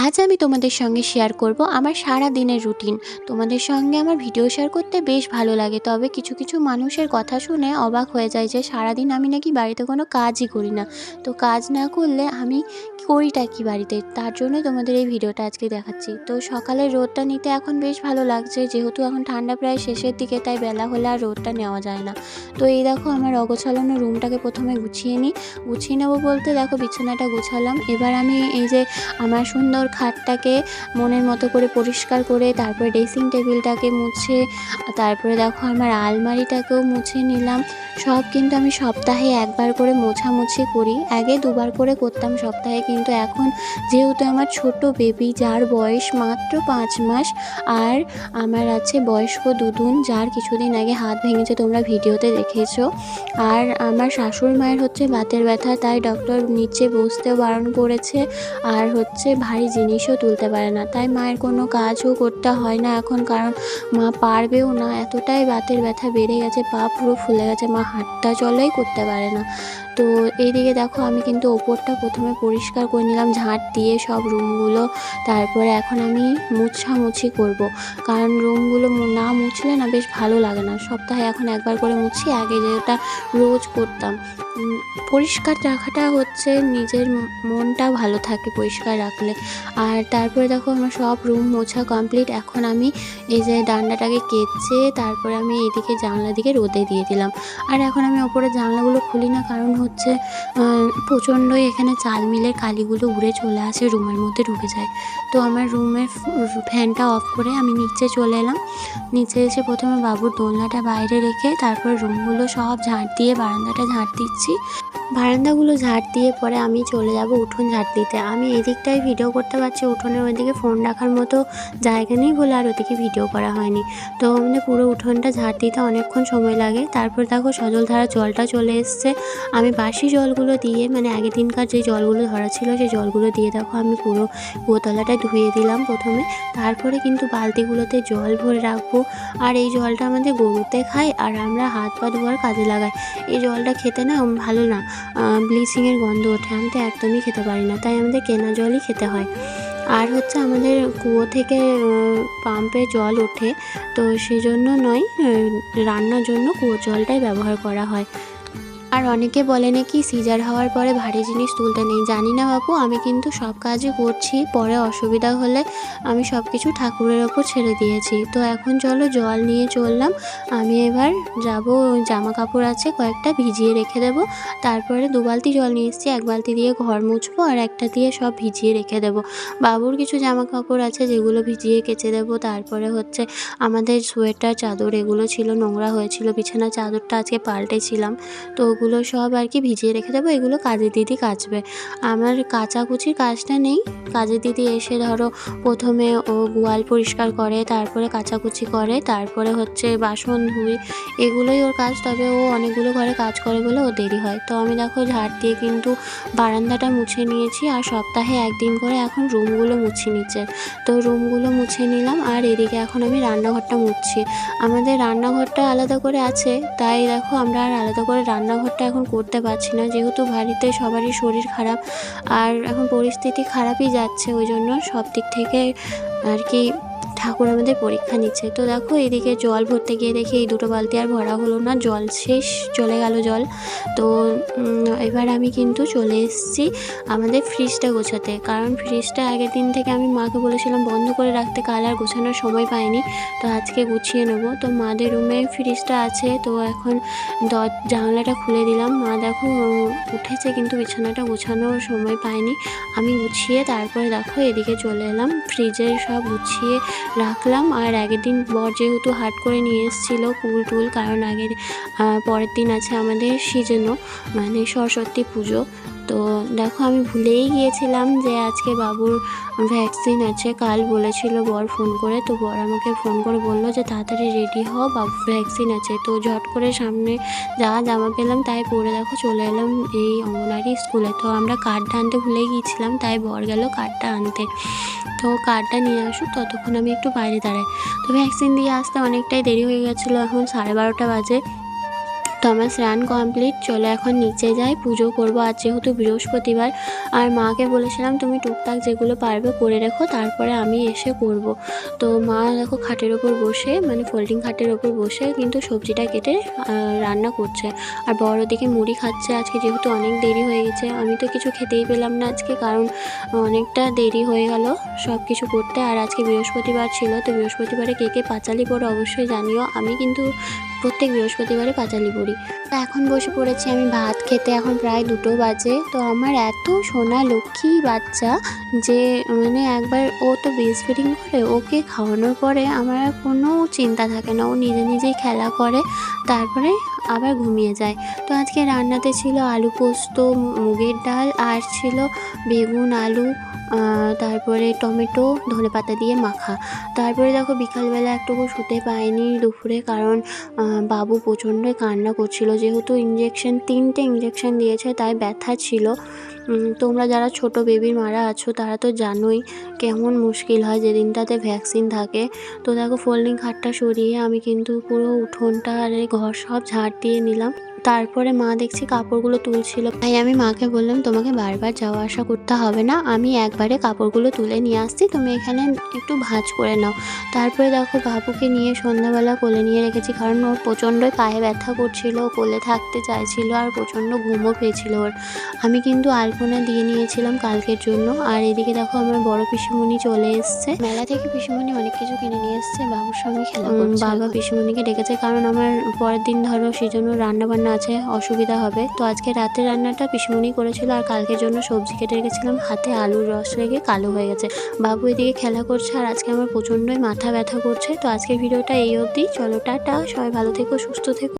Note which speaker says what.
Speaker 1: আজ আমি তোমাদের সঙ্গে শেয়ার করব আমার সারা দিনের রুটিন। তোমাদের সঙ্গে আমার ভিডিও শেয়ার করতে বেশ ভালো লাগে, তবে কিছু কিছু মানুষের কথা শুনে অবাক হয়ে যায় যে সারাদিন আমি নাকি বাড়িতে কোনো কাজই করি না। তো কাজ না করলে আমি করিটা কি বাড়িতে, তার জন্যই তোমাদের এই ভিডিওটা আজকে দেখাচ্ছি। তো সকালের রোদটা নিতে এখন বেশ ভালো লাগছে, যেহেতু এখন ঠান্ডা প্রায় শেষের দিকে, তাই বেলা হলে আর রোদটা নেওয়া যায় না। তো এই দেখো আমার অগোছালানো রুমটাকে প্রথমে গুছিয়ে নেবো বলতে দেখো বিছানাটা গুছালাম। এবার আমি এই যে আমার সুন্দর খাটটাকে মনের মতো করে পরিষ্কার করে, তারপরে ড্রেসিং টেবিলটাকে মুছে, তারপরে দেখো আমার আলমারিটাকেও মুছে নিলাম। সব কিন্তু আমি সপ্তাহে একবার করে মোছামুছি করি, আগে দুবার করে করতাম সপ্তাহে, কিন্তু এখন যেহেতু আমার ছোট বেবি, যার বয়স মাত্র 5 মাস, আর আমার আছে বয়স্ক দুদুন, যার কিছুদিন আগে হাত ভেঙেছে, তোমরা ভিডিওতে দেখেছো। আর আমার শাশুড়ি মায়ের হচ্ছে বাতের ব্যথা, তাই ডক্টর নিচে বসতেও বারণ করেছে, আর হচ্ছে ভারী জিনিসও তুলতে পারে না, তাই মায়ের কোনো কাজও করতে হয় না এখন, কারণ মা পারবেও না, এতটাই বাতের ব্যথা বেড়ে গেছে, পা পুরো ফুলে গেছে, মা হাঁটা চলাই করতে পারে না। তো এইদিকে দেখো আমি কিন্তু ওপরটা প্রথমে পরিষ্কার করে নিলাম ঝাঁট দিয়ে সব রুমগুলো, তারপরে এখন আমি মুছামুছি করব, কারণ রুমগুলো না মুছলে না বেশ ভালো লাগে না। সপ্তাহে এখন একবার করে মুছি, আগে যেটা রোজ করতাম। পরিষ্কার রাখাটা হচ্ছে নিজের মনটা ভালো থাকে পরিষ্কার রাখলে। আর তারপরে দেখো আমার সব রুম মোছা কমপ্লিট। এখন আমি এই যে ডান্ডাটাকে কেচে তারপরে আমি এদিকে জানলা দিকে রোদে দিয়ে দিলাম। আর এখন আমি ওপরে জানলাগুলো খুলি না, কারণ হচ্ছে প্রচণ্ডই এখানে চাল মিলের কালিগুলো উড়ে চলে আসে, রুমের মধ্যে ঢুকে যায়। তো আমার রুমের ফ্যানটা অফ করে আমি নিচে চলে এলাম। নিচে এসে প্রথমে বাবুর দোলনাটা বাইরে রেখে তারপর রুমগুলো সব ঝাঁট দিয়ে বারান্দাটা ঝাঁট দিচ্ছি। বারান্দাগুলো ঝাঁট দিয়ে পরে আমি চলে যাব উঠোন ঝাঁট দিতে। আমি এদিকটায় ভিডিও করতে পারছি, উঠোনের ওইদিকে ফোন রাখার মতো জায়গা নেই বলে আর ওদিকে ভিডিও করা হয়নি। তো আমাদের পুরো উঠোনটা ঝাঁট দিতে অনেকক্ষণ সময় লাগে। তারপর দেখো সজলধারা জলটা চলে এসছে। আমি বাসি জলগুলো দিয়ে, মানে আগের দিনকার যে জলগুলো ধরা ছিল সেই জলগুলো দিয়ে দেখো আমি পুরো গোতলাটা ধুয়ে দিলাম প্রথমে, তারপরে কিন্তু বালতিগুলোতে জল ভরে রাখবো। আর এই জলটা আমাদের গরুতে খায়, আর আমরা হাত পা ধোয়ার কাজে লাগাই। এই জলটা খেতে না ভালো না, ব্লিচিংয়ের গন্ধ ওঠে, আমি তো একদমই খেতে পারি না, তাই আমাদের কেনা জলই খেতে হয়। আর হচ্ছে আমাদের কুয়ো থেকে পাম্পে জল ওঠে, তো সেজন্য নয়, রান্নার জন্য কুয়োর জলটাই ব্যবহার করা হয়। আর অনেকে বলে নাকি সিজার হওয়ার পরে ভারী জিনিস তুলতে নেই, জানি না বাপু, আমি কিন্তু সব কাজই করছি, পরে অসুবিধা হলে আমি সব কিছু ঠাকুরের ওপর ছেড়ে দিয়েছি। তো এখন চলো জল নিয়ে চললাম। আমি এবার যাব, জামা কাপড় আছে কয়েকটা ভিজিয়ে রেখে দেবো, তারপরে 2 বালতি জল নিয়ে এসেছি, 1 বালতি দিয়ে ঘর মুছবো আর একটা দিয়ে সব ভিজিয়ে রেখে দেবো। বাবুর কিছু জামা কাপড় আছে যেগুলো ভিজিয়ে কেচে দেবো, তারপরে হচ্ছে আমাদের সোয়েটার চাদর এগুলো ছিল, নোংরা হয়েছিল, বিছানার চাদরটা আজকে পাল্টেছিলাম, তো ওগুলো সব আর কি ভিজিয়ে রেখে দেবো, এগুলো কাজের দিদি কাচবে। আমার কাচাকুচির কাজটা নেই, কাজের দিদি এসে ধরো প্রথমে ও গোয়াল পরিষ্কার করে, তারপরে কাচাকুচি করে, তারপরে হচ্ছে বাসন ধুই, এগুলোই ওর কাজ। তবে ও অনেকগুলো ঘরে কাজ করে বলে ও দেরি হয়। তো আমি দেখো ঝাড় দিয়ে কিন্তু বারান্দাটা মুছে নিয়েছি, আর সপ্তাহে একদিন করে এখন রুমগুলো মুছে নিচ্ছে। তো রুমগুলো মুছে নিলাম, আর এদিকে এখন আমি রান্নাঘরটা মুছছি। আমাদের রান্নাঘরটা আলাদা করে আছে, তাই দেখো আমরা আর আলাদা করে রান্নাঘরটা এখন করতে পারছি না, যেহেতু বাড়িতে সবারই শরীর খারাপ, আর এখন পরিস্থিতি খারাপই যাচ্ছে, ওই জন্য সব দিক থেকে আর কি ঠাকুর আমাদের পরীক্ষা নিচ্ছে। তো দেখো এদিকে জল ভরতে গিয়ে দেখি এই 2 বালতি আর ভরা হলো না, জল শেষ, চলে গেল জল। তো এবার আমি কিন্তু চলে এসেছি আমাদের ফ্রিজটা গোছাতে, কারণ ফ্রিজটা আগের দিন থেকে আমি মাকে বলেছিলাম বন্ধ করে রাখতে, কাল আর গোছানোর সময় পাইনি, তো আজকে গুছিয়ে নেবো। তো মাদের রুমে ফ্রিজটা আছে, তো এখন জানলাটা খুলে দিলাম। মা দেখো উঠেছে, কিন্তু বিছানাটা গোছানোর সময় পাইনি, আমি গুছিয়ে তারপরে দেখো এদিকে চলে এলাম, ফ্রিজে সব গুছিয়ে রাখলাম। আর আগের দিন বর যেহেতু হাট করে নিয়ে এসেছিলো কুল টুল, কারণ পরের দিন আছে আমাদের সিজনো, মানে সরস্বতী পুজো। তো দেখো আমি ভুলেই গিয়েছিলাম যে আজকে বাবুর ভ্যাকসিন আছে, কাল বলেছিল বর ফোন করে, তো বর আমাকে ফোন করে বললো যে তাড়াতাড়ি রেডি হও, বাবুর ভ্যাকসিন আছে। তো ঝট করে সামনে জামা পেলাম, তাই পরে দেখো চলে এলাম এই অঙ্গনওয়াড়ি স্কুলে। তো আমরা কার্ডটা আনতে ভুলে গিয়েছিলাম, তাই বর গেল কার্ডটা আনতে। তো কার্ডটা নিয়ে আসুক, ততক্ষণ আমি একটু বাইরে দাঁড়াই। তো ভ্যাকসিন দিয়ে আসতে অনেকটাই দেরি হয়ে গেছিলো, এখন 12:30 বাজে। তো আমার স্নান কমপ্লিট, চলো এখন নিচে যাই, পুজো করব। আজ যেহেতু বৃহস্পতিবার, আর মাকে বলেছিলাম তুমি টুকটাক যেগুলো পারবে করে রেখো, তারপরে আমি এসে করব। তো মা দেখো খাটের ওপর বসে, মানে ফোল্ডিং খাটের ওপর বসে কিন্তু সবজিটা কেটে রান্না করছে। আর বড় দিকে মুড়ি খাচ্ছে। আজকে যেহেতু অনেক দেরি হয়ে গেছে, আমি তো কিছু খেতেই পেলাম না আজকে, কারণ অনেকটা দেরি হয়ে গেল সব কিছু করতে। আর আজকে বৃহস্পতিবার ছিল, তো বৃহস্পতিবারে কে কে পাঁচালি পড়ে অবশ্যই জানিও। আমি কিন্তু প্রত্যেক বৃহস্পতিবারে পাঁচালি পড়ি। তো এখন বসে পড়েছি আমি ভাত খেতে, এখন প্রায় 2টো বাজে। তো আমার এত সোনা লক্ষ্মী বাচ্চা যে মানে একবার ও তো ব্রেস্ট ফিডিং করে, ওকে খাওয়ানোর পরে আমার আর কোনো চিন্তা থাকে না, ও নিজে নিজেই খেলা করে, তারপরে আবার ঘুমিয়ে যায়। তো আজকে রান্নাতে ছিল আলু পোস্ত, মুগের ডাল, আর ছিল বেগুন আলু, তারপরে টমেটো ধনেপাতা দিয়ে মাখা। তারপরে দেখো বিকালবেলা একটুকু শুতে পাইনি দুপুরে, কারণ বাবু প্রচণ্ডই কান্না করছিল। যেহেতু 3টে ইঞ্জেকশন দিয়েছে, তাই ব্যথা ছিল। তোমরা যারা ছোট বেবির মারা আছো তারা তো জানোই কেমন মুশকিল হয় যেদিনটাতে ভ্যাকসিন থাকে। তো দেখো ফোল্ডিং খাটটা সরিয়ে আমি কিন্তু পুরো উঠোনটা আর ঘর সব ঝাড় দিয়ে নিলাম। তারপরে মা দেখছি কাপড়গুলো তুলছিল, তাই আমি মাকে বললাম তোমাকে বারবার যাওয়া আসা করতে হবে না, আমি একবারে কাপড়গুলো তুলে নিয়ে আসছি, তুমি এখানে একটু ভাঁজ করে নাও। তারপরে দেখো বাবুকে নিয়ে সন্ধ্যাবেলা কোলে নিয়ে রেখেছি, কারণ ওর প্রচণ্ডই পায়ে ব্যথা করছিল, কোলে থাকতে চাইছিল, আর প্রচণ্ড ঘুমও পেয়েছিল ওর। আমি কিন্তু আলপনা দিয়ে নিয়েছিলাম কালকের জন্য। আর এদিকে দেখো আমার বড় পিসিমণি চলে এসছে, মেলা থেকে পিসিমণি অনেক কিছু কিনে নিয়ে এসছে, বাবুর সঙ্গে খেলা করছে। বাবা পিসিমণিকে ডেকেছে, কারণ আমার পরের দিন ধরো সেই জন্য রান্না বান্না আছে, অসুবিধা হবে। তো আজকে রাতের রান্নাটা পিসিমণি করেছিল, আর কালকের জন্য সবজি কেটে রেখেছিলাম, হাতে আলুর রস লেগে কালো হয়ে গেছে। বাবু এদিকে খেলা করছে, আর আজকে আমার প্রচণ্ডই মাথা ব্যথা করছে। তো আজকের ভিডিওটা এই অবধি, চলো টাটা, সবাই ভালো থেকো, সুস্থ থেকো।